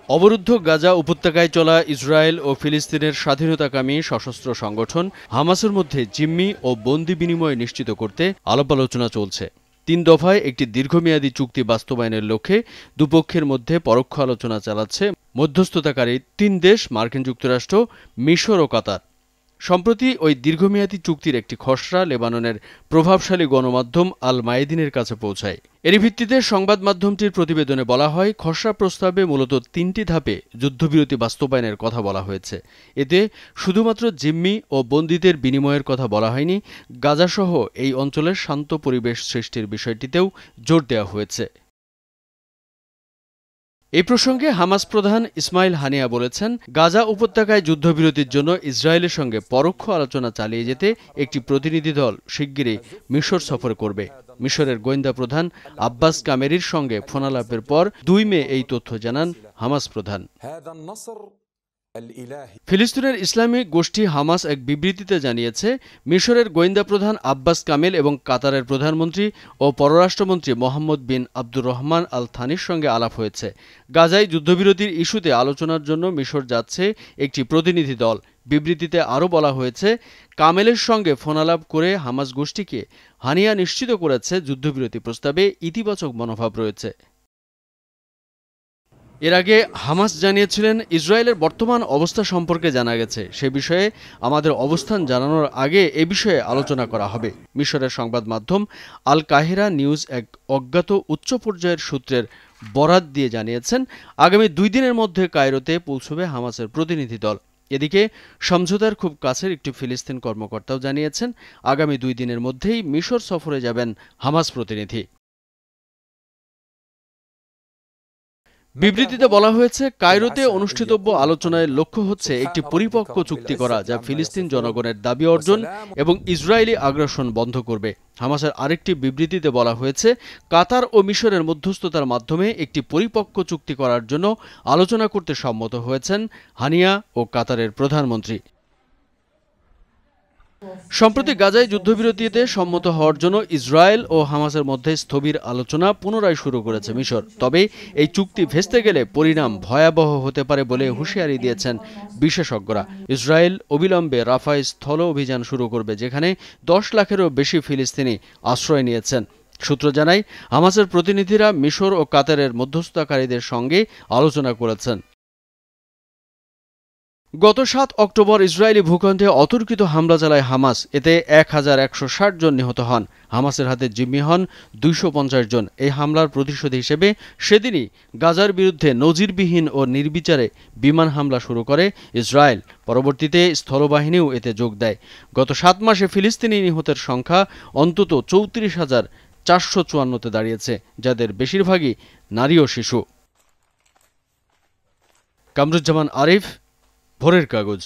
অবরুদ্ধ গাজা উপত্যকায় চলা ইসরায়েল ও ফিলিস্তিনের স্বাধীনতাকামী সশস্ত্র সংগঠন হামাসের মধ্যে জিম্মি ও বন্দি বিনিময় নিশ্চিত করতে আলাপ আলোচনা চলছে। ৩ দফায় একটি দীর্ঘমেয়াদী চুক্তি বাস্তবায়নের লক্ষ্যে দুপক্ষের মধ্যে পরোক্ষ আলোচনা চালাচ্ছে মধ্যস্থতাকারী ৩ দেশ মার্কিন যুক্তরাষ্ট্র, মিশর ও কাতার। সম্প্রতি ওই দীর্ঘমেয়াদী চুক্তির একটি খসড়া লেবাননের প্রভাবশালী গণমাধ্যম আল মায়েদিনের কাছে পৌঁছায়। এরই ভিত্তিতে সংবাদ মাধ্যমটির প্রতিবেদনে বলা হয়, খসড়া প্রস্তাবে মূলত ৩টি ধাপে যুদ্ধবিরতি বাস্তবায়নের কথা বলা হয়েছে। এতে শুধুমাত্র জিম্মি ও বন্দীদের বিনিময়ের কথা বলা হয়নি, গাজাসহ এই অঞ্চলের শান্ত পরিবেশ সৃষ্টির বিষয়টিতেও জোর দেওয়া হয়েছে। এই প্রসঙ্গে হামাস প্রধান ইসমাইল হানিয়া বলেছেন, গাজা উপত্যকায় যুদ্ধবিরতির জন্য ইসরায়েলের সঙ্গে পরোক্ষ আলোচনা চালিয়ে যেতে একটি প্রতিনিধি দল শিগগিরই মিশর সফর করবে। মিশরের গোয়েন্দা প্রধান আব্বাস কামেরির সঙ্গে ফোনালাপের পর ২ মে এই তথ্য জানান হামাস প্রধান। ফিলিস্তিনের ইসলামী গোষ্ঠী হামাস এক বিবৃতিতে জানিয়েছে, মিশরের গোয়েন্দা প্রধান আব্বাস কামেল এবং কাতারের প্রধানমন্ত্রী ও পররাষ্ট্রমন্ত্রী মোহাম্মদ বিন আব্দুর রহমান আল থানির সঙ্গে আলাপ হয়েছে। গাজায় যুদ্ধবিরতির ইস্যুতে আলোচনার জন্য মিশর যাচ্ছে একটি প্রতিনিধি দল। বিবৃতিতে আরও বলা হয়েছে, কামেলের সঙ্গে ফোনালাপ করে হামাস গোষ্ঠীকে হানিয়া নিশ্চিত করেছে যুদ্ধবিরতি প্রস্তাবে ইতিবাচক মনোভাব রয়েছে। এর আগে হামাস জানিয়েছিলেন, ইসরায়েলের বর্তমান অবস্থা সম্পর্কে জানা গেছে, সে বিষয়ে আমাদের অবস্থান জানানোর আগে এ বিষয়ে আলোচনা করা হবে। মিশরের সংবাদ মাধ্যম আল কাহিরা নিউজ এক অজ্ঞাত উচ্চ পর্যায়ের সূত্রের বরাত দিয়ে জানিয়েছেন, আগামী 2 দিনের মধ্যে কায়রোতে পৌঁছবে হামাসের প্রতিনিধি দল। এদিকে সমঝোতার খুব কাছের একটি ফিলিস্তিন কর্মকর্তাও জানিয়েছেন, আগামী 2 দিনের মধ্যেই মিশর সফরে যাবেন হামাস প্রতিনিধি। বিবৃতিতে বলা হয়েছে, কায়রোতে অনুষ্ঠিতব্য আলোচনায় লক্ষ্য হচ্ছে একটি পরিপক্ক চুক্তি করা, যা ফিলিস্তিন জনগণের দাবি অর্জন এবং ইসরায়েলি আগ্রাসন বন্ধ করবে। হামাসের আরেকটি বিবৃতিতে বলা হয়েছে, কাতার ও মিশরের মধ্যস্থতার মাধ্যমে একটি পরিপক্ক চুক্তি করার জন্য আলোচনা করতে সম্মত হয়েছেন হানিয়া ও কাতারের প্রধানমন্ত্রী। সম্প্রতি গাজায় যুদ্ধবিরতিতে সম্মত হওয়ার জন্য ইসরায়েল ও হামাসের মধ্যে স্থবির আলোচনা পুনরায় শুরু করেছে মিশর। তবে এই চুক্তি ভেস্তে গেলে পরিণাম ভয়াবহ হতে পারে বলে হুঁশিয়ারি দিয়েছেন বিশেষজ্ঞরা। ইসরায়েল অবিলম্বে রাফায় স্থল অভিযান শুরু করবে, যেখানে 10 লাখেরও বেশি ফিলিস্তিনি আশ্রয় নিয়েছেন। সূত্র জানায়, হামাসের প্রতিনিধিরা মিশর ও কাতারের মধ্যস্থতাকারীদের সঙ্গে আলোচনা করেছেন। গত 7 অক্টোবর ইসরায়েলি ভূখণ্ডে অতর্কিত হামলা চালায় হামাস। এতে 1160 জন নিহত হন। হামাসের হাতে জিম্মি হন 250 জন। এই হামলার প্রতিশোধ হিসেবে সেদিনই গাজার বিরুদ্ধে নজিরবিহীন ও নির্বিচারে বিমান হামলা শুরু করে ইসরায়েল। পরবর্তীতে স্থলবাহিনীও এতে যোগ দেয়। গত 7 মাসে ফিলিস্তিনি নিহতের সংখ্যা অন্তত 34,454-তে দাঁড়িয়েছে, যাদের বেশিরভাগই নারী ও শিশু। কামরুজ্জামান আরিফ, ভোরের কাগজ।